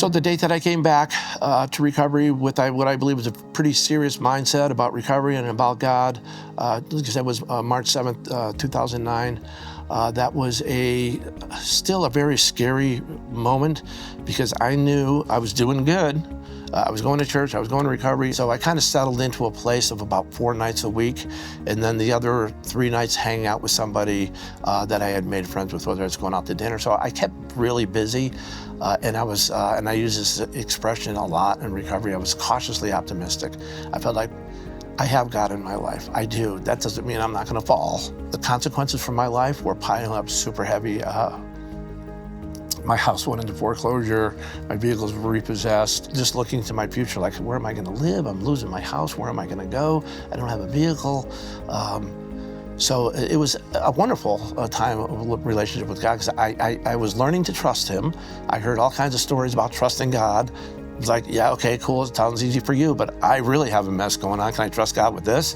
So the date that I came back to recovery with what I believe was a pretty serious mindset about recovery and about God, like I said, was March 7th, 2009. That was still a very scary moment because I knew I was doing good. I was going to church, I was going to recovery, so I kind of settled into a place of about 4 nights a week, and then the other 3 nights hanging out with somebody that I had made friends with, whether it's going out to dinner. So I kept really busy, and I use this expression a lot in recovery. I was cautiously optimistic. I felt like I have God in my life. I do. That doesn't mean I'm not going to fall. The consequences for my life were piling up super heavy. My house went into foreclosure, my vehicles were repossessed. Just looking to my future, like, where am I gonna live? I'm losing my house, where am I gonna go? I don't have a vehicle. So it was a wonderful time of relationship with God, because I was learning to trust Him. I heard all kinds of stories about trusting God. It was like, yeah, okay, cool, it sounds easy for you, but I really have a mess going on. Can I trust God with this?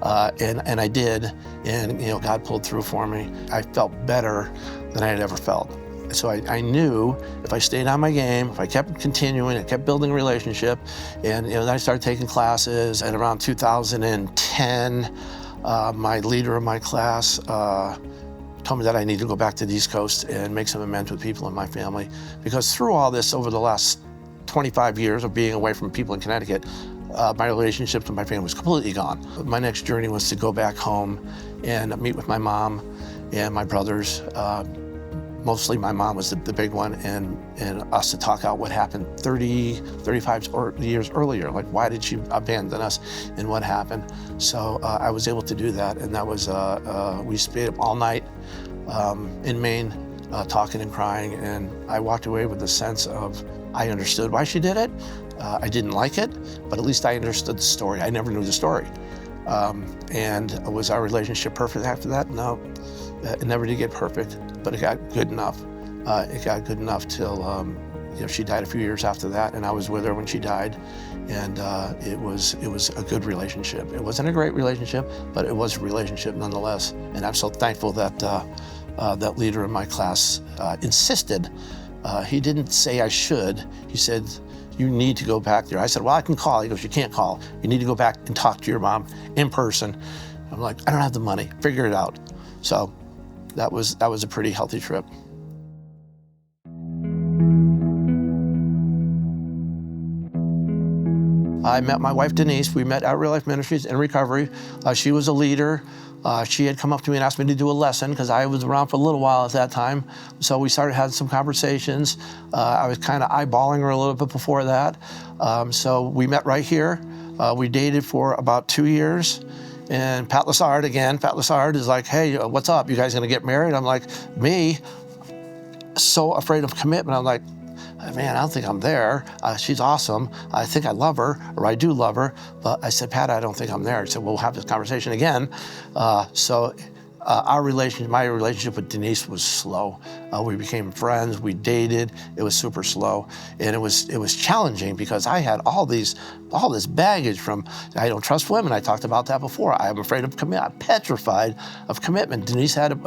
And I did, and God pulled through for me. I felt better than I had ever felt. So I knew if I stayed on my game, if I kept continuing, I kept building a relationship, and then I started taking classes. And around 2010, my leader of my class told me that I need to go back to the East Coast and make some amends with people in my family. Because through all this, over the last 25 years of being away from people in Connecticut, my relationship with my family was completely gone. My next journey was to go back home and meet with my mom and my brothers. Mostly my mom was the big one, and us to talk out what happened 35 years earlier. Like, why did she abandon us and what happened? So I was able to do that, and that was, we stayed up all night in Maine, talking and crying, and I walked away with a sense of, I understood why she did it. I didn't like it, but at least I understood the story. I never knew the story. And was our relationship perfect after that? No, it never did get perfect, but it got good enough. It got good enough till she died a few years after that, and I was with her when she died, and it was a good relationship. It wasn't a great relationship, but it was a relationship nonetheless. And I'm so thankful that that leader in my class insisted. He didn't say I should. He said, you need to go back there. I said, well, I can call. He goes, you can't call. You need to go back and talk to your mom in person. I'm like, I don't have the money. Figure it out. So that was a pretty healthy trip. I met my wife, Denise. We met at Real Life Ministries in recovery. She was a leader. She had come up to me and asked me to do a lesson because I was around for a little while at that time. So we started having some conversations. I was kind of eyeballing her a little bit before that. So we met right here. We dated for about 2 years. And Pat Lassard is like, hey, what's up? You guys gonna get married? I'm like, me? So afraid of commitment. I'm like, man, I don't think I'm there. She's awesome. I think I love her, or I do love her. But I said, Pat, I don't think I'm there. He said, we'll have this conversation again. My relationship with Denise was slow. We became friends, we dated. It was super slow. And it was challenging because I had all this baggage from, I don't trust women. I talked about that before. I'm afraid of commitment. I'm petrified of commitment. Denise had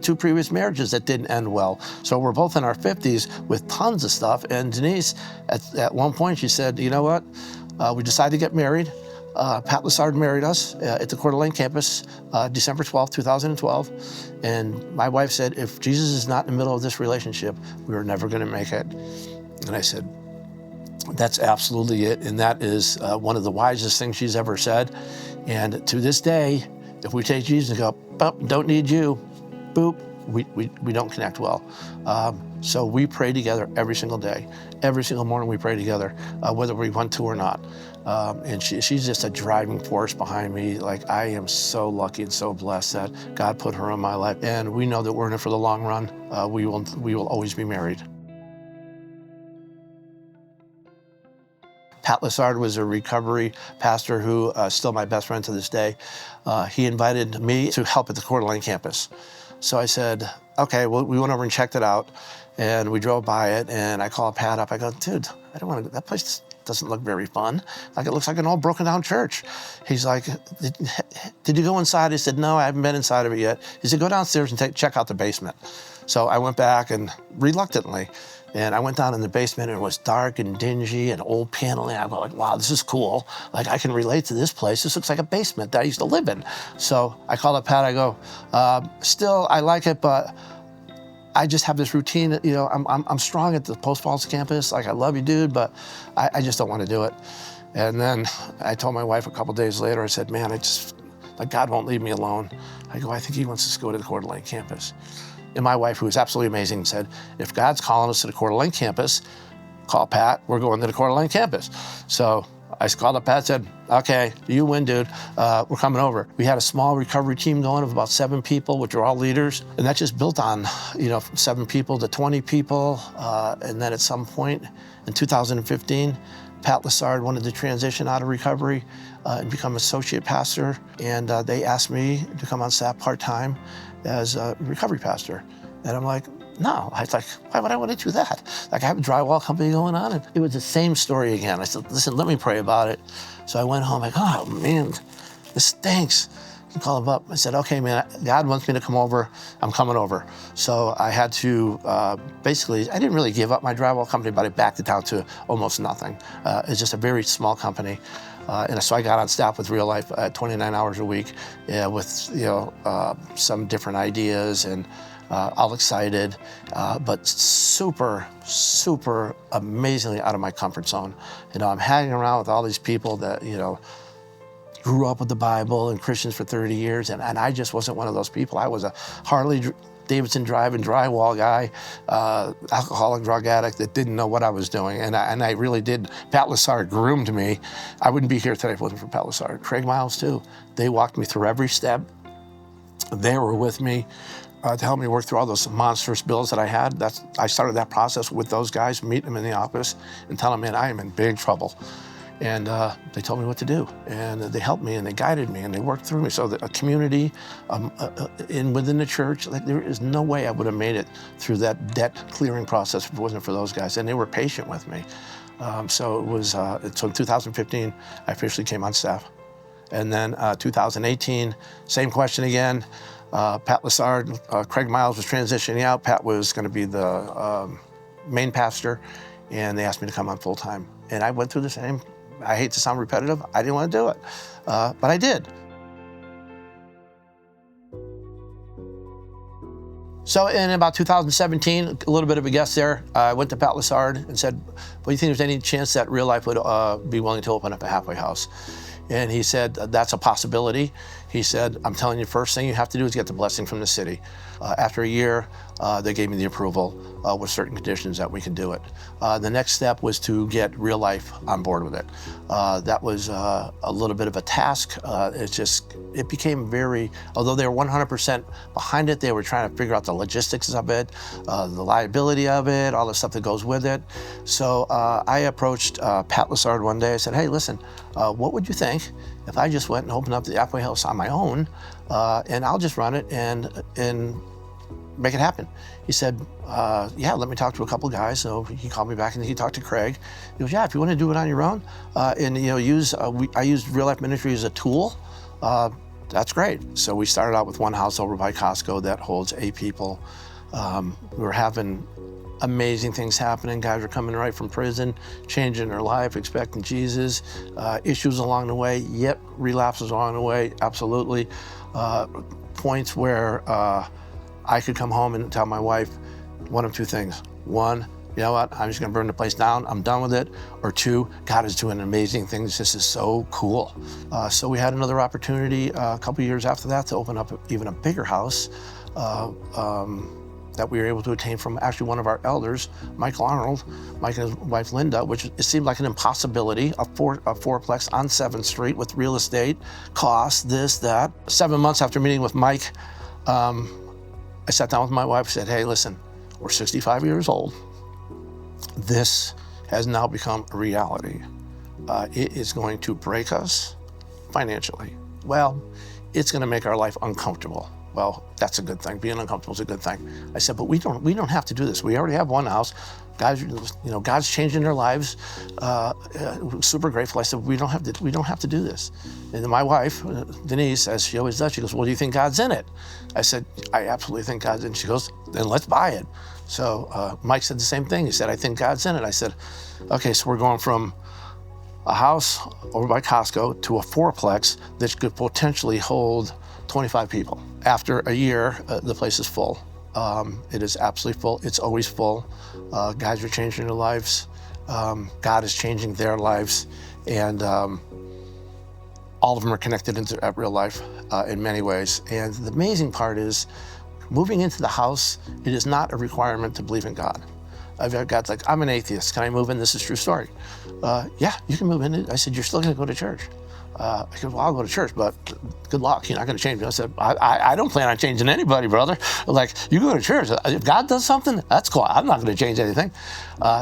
two previous marriages that didn't end well. So we're both in our 50s with tons of stuff. And Denise, at one point, she said, you know what? We decided to get married. Pat Lassard married us at the Coeur d'Alene campus, December 12th, 2012. And my wife said, if Jesus is not in the middle of this relationship, we are never going to make it. And I said, that's absolutely it. And that is one of the wisest things she's ever said. And to this day, if we take Jesus and go, boop, don't need you, boop, we don't connect well. So we pray together every single day. Every single morning we pray together, whether we want to or not. And she's just a driving force behind me. Like, I am so lucky and so blessed that God put her in my life. And we know that we're in it for the long run. We will always be married. Pat Lassard was a recovery pastor who is still my best friend to this day. He invited me to help at the Coeur d'Alene campus. So I said, okay, well, we went over and checked it out, and we drove by it, and I called Pat up. I go, dude, I don't want to, that place doesn't look very fun. Like, it looks like an old broken down church. He's like, did you go inside? I said, no, I haven't been inside of it yet. He said, go downstairs and check out the basement. So I went back and reluctantly, And I went down in the basement and it was dark and dingy and old paneling. I go like, wow, this is cool. Like I can relate to this place. This looks like a basement that I used to live in. So I called up Pat, I go, still, I like it, but I just have this routine. You know, I'm strong at the Post Falls campus. Like, I love you, dude, but I just don't want to do it. And then I told my wife a couple days later, I said, man, like God won't leave me alone. I go, I think he wants us to go to the Coeur d'Alene campus. And my wife, who was absolutely amazing, said, if God's calling us to the Coeur d'Alene campus, call Pat, we're going to the Coeur d'Alene campus. So I called up Pat, said, okay, you win, dude, we're coming over. We had a small recovery team going of about 7 people, which were all leaders. And that just built on, you know, from 7 people to 20 people. And then at some point in 2015, Pat Lessard wanted to transition out of recovery and become associate pastor. And they asked me to come on staff part-time as a recovery pastor. And I'm like, no. I was like, why would I want to do that? Like, I have a drywall company going on. And it was the same story again. I said, listen, let me pray about it. So I went home like, oh man, this stinks. I called him up. I said, okay, man, God wants me to come over. I'm coming over. So I had to, basically, I didn't really give up my drywall company, but I backed it down to almost nothing. It's just a very small company. And so I got on staff with Real Life 29 hours a week with, you know, some different ideas and all excited, but super, super amazingly out of my comfort zone. You know, I'm hanging around with all these people that, you know, grew up with the Bible and Christians for 30 years, and I just wasn't one of those people. I was a Harley Davidson driving drywall guy, alcoholic drug addict that didn't know what I was doing, and I really did. Pat Lessard groomed me. I wouldn't be here today if it wasn't for Pat Lessard. Craig Miles too. They walked me through every step. They were with me to help me work through all those monstrous bills that I had. I started that process with those guys, meeting them in the office and telling them, man, I am in big trouble. And they told me what to do, and they helped me, and they guided me, and they worked through me. So that a community within the church, like, there is no way I would have made it through that debt clearing process if it wasn't for those guys, and they were patient with me. So it was. So in 2015, I officially came on staff, and then 2018, same question again. Pat Lessard, Craig Miles was transitioning out. Pat was going to be the main pastor, and they asked me to come on full time, and I went through the same. I hate to sound repetitive. I didn't want to do it, but I did. So in about 2017, a little bit of a guess there, I went to Pat Lessard and said, well, do you think there's any chance that Real Life would be willing to open up a halfway house? And he said, that's a possibility. He said, I'm telling you, first thing you have to do is get the blessing from the city. After a year, they gave me the approval with certain conditions that we can do it. The next step was to get Real Life on board with it. That was a little bit of a task. It became very, although they were 100% behind it, they were trying to figure out the logistics of it, the liability of it, all the stuff that goes with it. So I approached Pat Lessard one day. I said, hey, listen, what would you think if I just went and opened up the halfway house on my own, and I'll just run it and make it happen? He said, yeah, let me talk to a couple guys. So he called me back and he talked to Craig. He goes, yeah, if you want to do it on your own, and you know, I used Real Life Ministries as a tool, that's great. So we started out with one house over by Costco that holds 8 people. We were having amazing things happening. Guys were coming right from prison, changing their life, expecting Jesus. Issues along the way, yep, relapses along the way, absolutely. Points where I could come home and tell my wife one of 2 things. 1, you know what, I'm just gonna burn the place down, I'm done with it. Or 2, God is doing amazing things, this is so cool. So we had another opportunity a couple years after that to open up even a bigger house that we were able to attain from actually one of our elders, Michael Arnold, Mike and his wife Linda, which it seemed like an impossibility, a fourplex on 7th Street with real estate, costs, this, that. 7 months after meeting with Mike, I sat down with my wife and said, hey, listen, we're 65 years old. This has now become a reality. It is going to break us financially. Well, it's gonna make our life uncomfortable. well, that's a good thing. Being uncomfortable is a good thing. I said, but we don't have to do this. We already have one house. Guys, God's changing their lives. Super grateful. I said, we don't have to do this. And then my wife, Denise, as she always does, she goes, well, do you think God's in it? I said, I absolutely think God's in it. She goes, then let's buy it. So Mike said the same thing. He said, I think God's in it. I said, okay, so we're going from a house over by Costco to a fourplex that could potentially hold 25 people. After a year, the place is full. It is absolutely full. It's always full. Guys are changing their lives. God is changing their lives. And all of them are connected into real life in many ways. And the amazing part is, moving into the house, it is not a requirement to believe in God. I've had guys like, I'm an atheist. Can I move in? This is a true story. Yeah, you can move in. I said, you're still going to go to church. I said, well, I'll go to church, but good luck. You're not going to change me. I said, I don't plan on changing anybody, brother. Like, you go to church. If God does something, that's cool. I'm not going to change anything.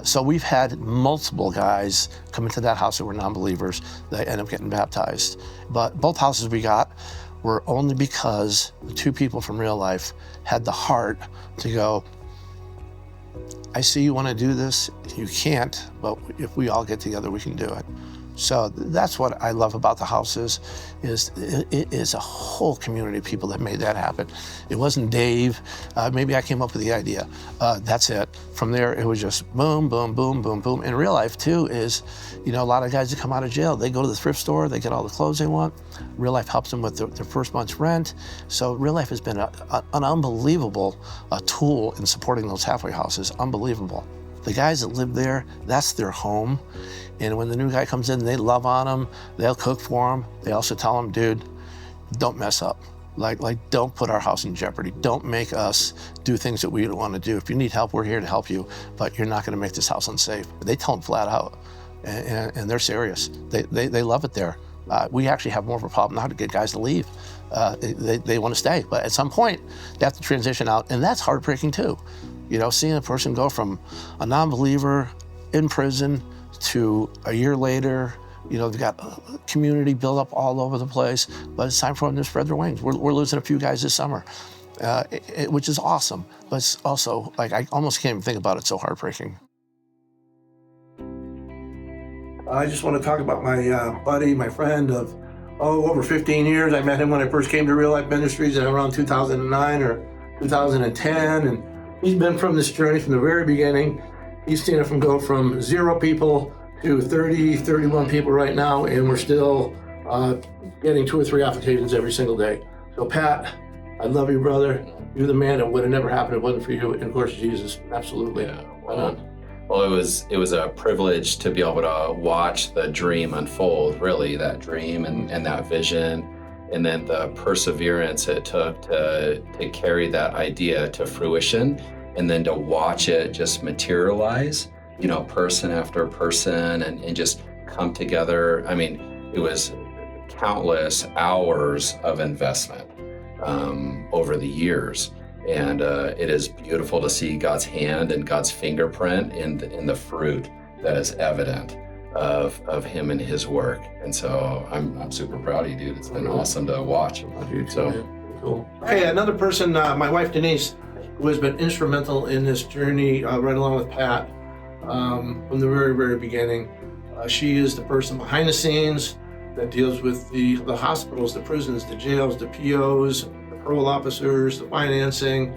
So we've had multiple guys come into that house that were non-believers that end up getting baptized. But both houses we got were only because the two people from real life had the heart to go, I see you want to do this. You can't, but if we all get together, we can do it. So that's what I love about the houses, is it is a whole community of people that made that happen. It wasn't Dave. Maybe I came up with the idea. That's it. From there, it was just boom, boom, boom, boom, boom. In real life, too, is, a lot of guys that come out of jail, they go to the thrift store, they get all the clothes they want. Real life helps them with their first month's rent. So real life has been an unbelievable tool in supporting those halfway houses. Unbelievable. The guys that live there, that's their home. And when the new guy comes in, they love on him. They'll cook for him. They also tell him, dude, don't mess up. Like, don't put our house in jeopardy. Don't make us do things that we don't want to do. If you need help, we're here to help you, but you're not going to make this house unsafe. They tell them flat out, and they're serious. They love it there. We actually have more of a problem now to get guys to leave. They want to stay, but at some point, they have to transition out, and that's heartbreaking too. Seeing a person go from a non-believer in prison to a year later, they've got a community built up all over the place, but it's time for them to spread their wings. We're losing a few guys this summer, which is awesome, but it's also, like, I almost can't even think about it, so heartbreaking. I just want to talk about my buddy, my friend of, over 15 years. I met him when I first came to Real Life Ministries around 2009 or 2010, and he's been from this journey from the very beginning. He's seen it go from 0 people to 30, 31 people right now, and we're still getting 2 or 3 applications every single day. So Pat, I love you, brother. You're the man. It would have never happened if it wasn't for you, and of course Jesus. Absolutely. Yeah. Well, it was a privilege to be able to watch the dream unfold, really, that dream and that vision, and then the perseverance it took to carry that idea to fruition, and then to watch it just materialize, person after person, and just come together. I mean, it was countless hours of investment over the years. And it is beautiful to see God's hand and God's fingerprint in the fruit that is evident of Him and His work. And so I'm super proud of you, dude. It's been awesome to watch. So cool. Okay, another person, my wife Denise, who has been instrumental in this journey, right along with Pat, from the very, very beginning. She is the person behind the scenes that deals with the hospitals, the prisons, the jails, the POs, parole officers, the financing,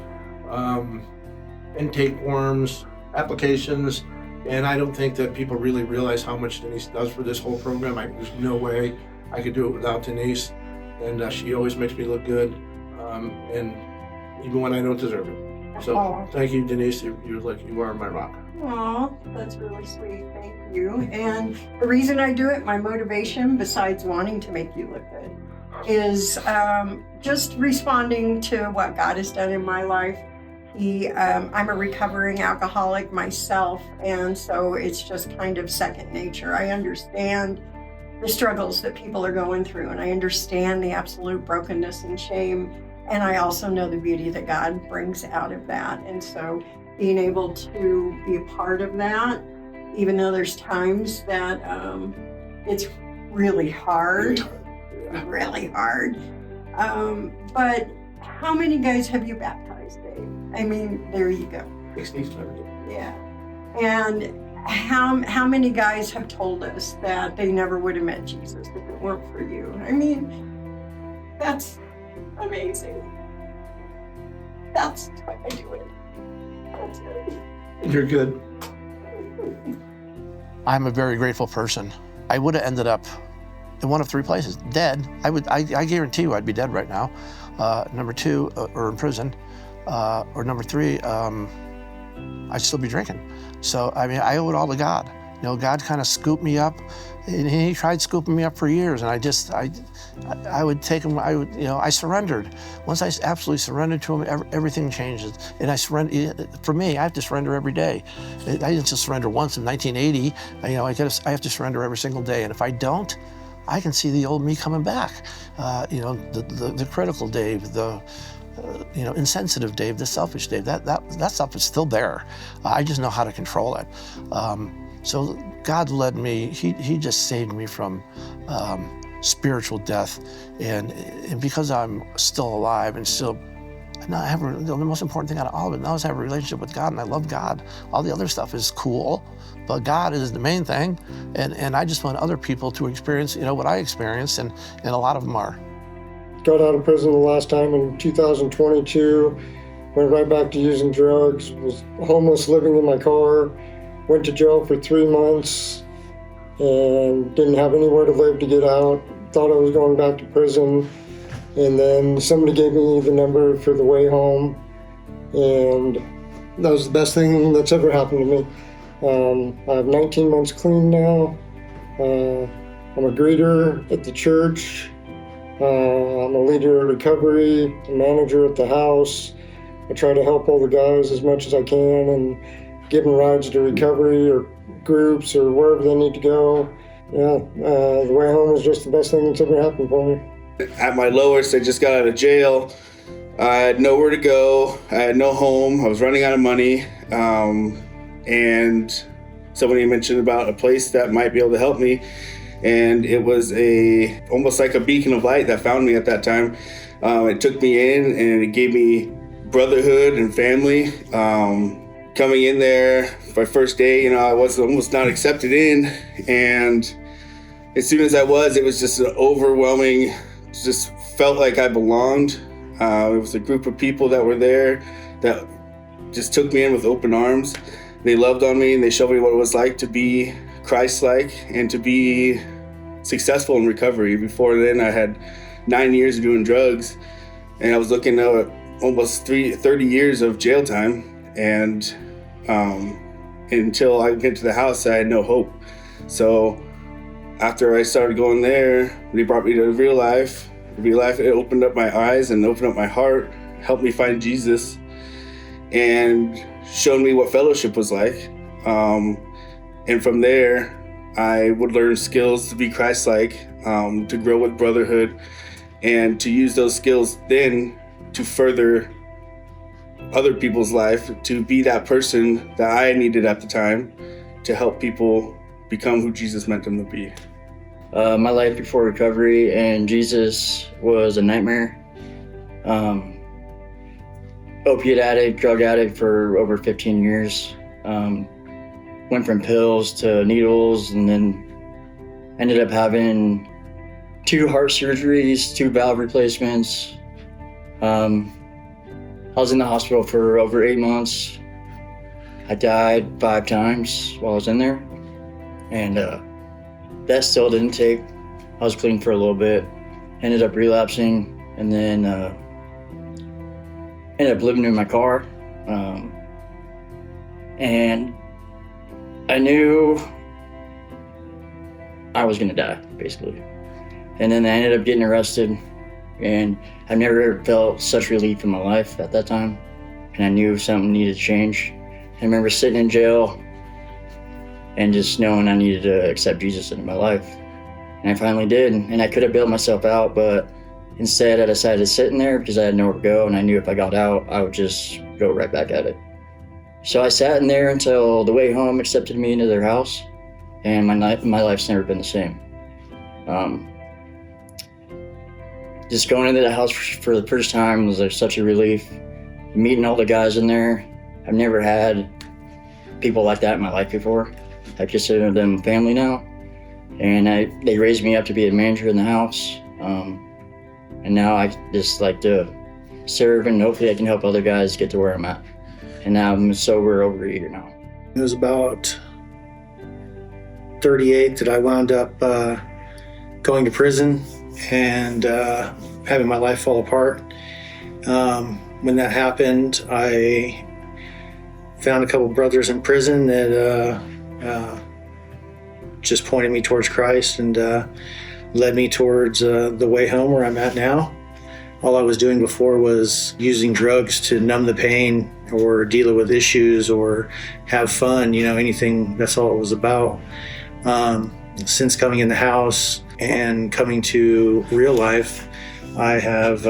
intake forms, applications, and I don't think that people really realize how much Denise does for this whole program. There's no way I could do it without Denise, and she always makes me look good, and even when I don't deserve it. So thank you, Denise. You are my rock. Oh, that's really sweet. Thank you. And the reason I do it, my motivation, besides wanting to make you look good, is just responding to what God has done in my life. I'm a recovering alcoholic myself, and so it's just kind of second nature. I understand the struggles that people are going through, and I understand the absolute brokenness and shame, and I also know the beauty that God brings out of that. And so being able to be a part of that, even though there's times that it's really hard, but how many guys have you baptized, Dave? I mean, there you go. 67. Yeah. And how many guys have told us that they never would have met Jesus if it weren't for you? I mean, that's amazing. That's why I do it. That's it. You're good. I'm a very grateful person. I would have ended up in one of three places, dead. I guarantee you I'd be dead right now. Number two, or in prison. Or number three, I'd still be drinking. So, I mean, I owe it all to God. You know, God kind of scooped me up, and he tried scooping me up for years, and I would take him, I surrendered. Once I absolutely surrendered to him, everything changes. And I surrender, for me, I have to surrender every day. I didn't just surrender once in 1980, I have to surrender every single day, and if I don't, I can see the old me coming back. The critical Dave, the insensitive Dave, the selfish Dave, that stuff is still there. I just know how to control it. So God led me, he just saved me from spiritual death. And because I'm still alive and still, the most important thing out of all of it now is I have a relationship with God, and I love God. All the other stuff is cool, but God is the main thing. And I just want other people to experience, what I experienced, and a lot of them are. Got out of prison the last time in 2022, went right back to using drugs, was homeless, living in my car, went to jail for 3 months, and didn't have anywhere to live to get out. Thought I was going back to prison, and then somebody gave me the number for the way home, and that was the best thing that's ever happened to me. I have 19 months clean now. I'm a greeter at the church. I'm a leader of recovery, a manager at the house. I try to help all the guys as much as I can and give them rides to recovery or groups or wherever they need to go. Yeah, the way home is just the best thing that's ever happened for me. At my lowest, I just got out of jail. I had nowhere to go. I had no home. I was running out of money. And somebody mentioned about a place that might be able to help me. And it was almost like a beacon of light that found me at that time. It took me in, and it gave me brotherhood and family. Coming in there, my first day, I was almost not accepted in. And as soon as I was, it was just an overwhelming, just felt like I belonged. It was a group of people that were there that just took me in with open arms. They loved on me, and they showed me what it was like to be Christ-like and to be successful in recovery. Before then, I had 9 years of doing drugs, and I was looking at almost 30 years of jail time. And until I went to the house, I had no hope. So after I started going there, they brought me to real life. Real life, it opened up my eyes and opened up my heart, helped me find Jesus, and showed me what fellowship was like. And from there, I would learn skills to be Christ-like, to grow with brotherhood, and to use those skills then to further other people's life, to be that person that I needed at the time to help people become who Jesus meant them to be. My life before recovery and Jesus was a nightmare. Opiate addict, drug addict for over 15 years. Went from pills to needles, and then ended up having 2 heart surgeries, 2 valve replacements. I was in the hospital for over 8 months. I died 5 times while I was in there, and that still didn't take. I was clean for a little bit, ended up relapsing, and then ended up living in my car. And I knew I was gonna die, basically. And then I ended up getting arrested, and I've never felt such relief in my life at that time. And I knew something needed to change. I remember sitting in jail and just knowing I needed to accept Jesus into my life. And I finally did, and I could have bailed myself out, but instead I decided to sit in there because I had nowhere to go, and I knew if I got out, I would just go right back at it. So I sat in there until the way home accepted me into their house, and my life's never been the same. just going into the house for the first time was like such a relief. Meeting all the guys in there, I've never had people like that in my life before. I consider them family now, and they raised me up to be a manager in the house, and now I just like to serve, and hopefully I can help other guys get to where I'm at. And now I'm sober over a year now. It was about 38 that I wound up going to prison and having my life fall apart. When that happened, I found a couple brothers in prison that just pointed me towards Christ and led me towards the way home where I'm at now. All I was doing before was using drugs to numb the pain or deal with issues or have fun, anything. That's all it was about. Since coming in the house and coming to real life, I have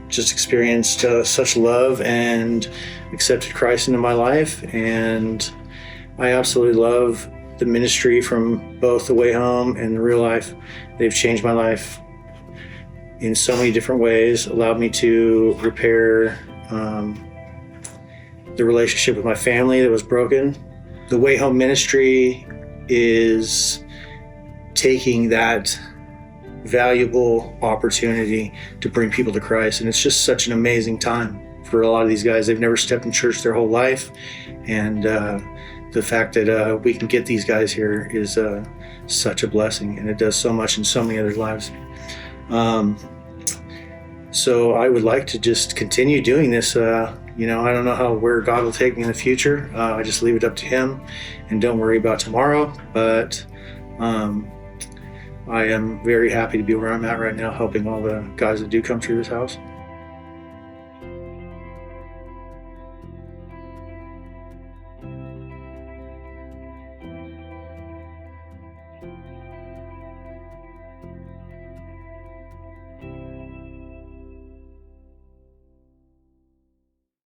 just experienced such love and accepted Christ into my life, and I absolutely love the ministry from both the way home and the real life. They've changed my life in so many different ways, allowed me to repair the relationship with my family that was broken. The way home ministry is taking that valuable opportunity to bring people to Christ, and it's just such an amazing time for a lot of these guys. They've never stepped in church their whole life, and the fact that we can get these guys here is such a blessing, and it does so much in so many other lives. So I would like to just continue doing this. I don't know where God will take me in the future. I just leave it up to Him and don't worry about tomorrow, but I am very happy to be where I'm at right now, helping all the guys that do come through this house.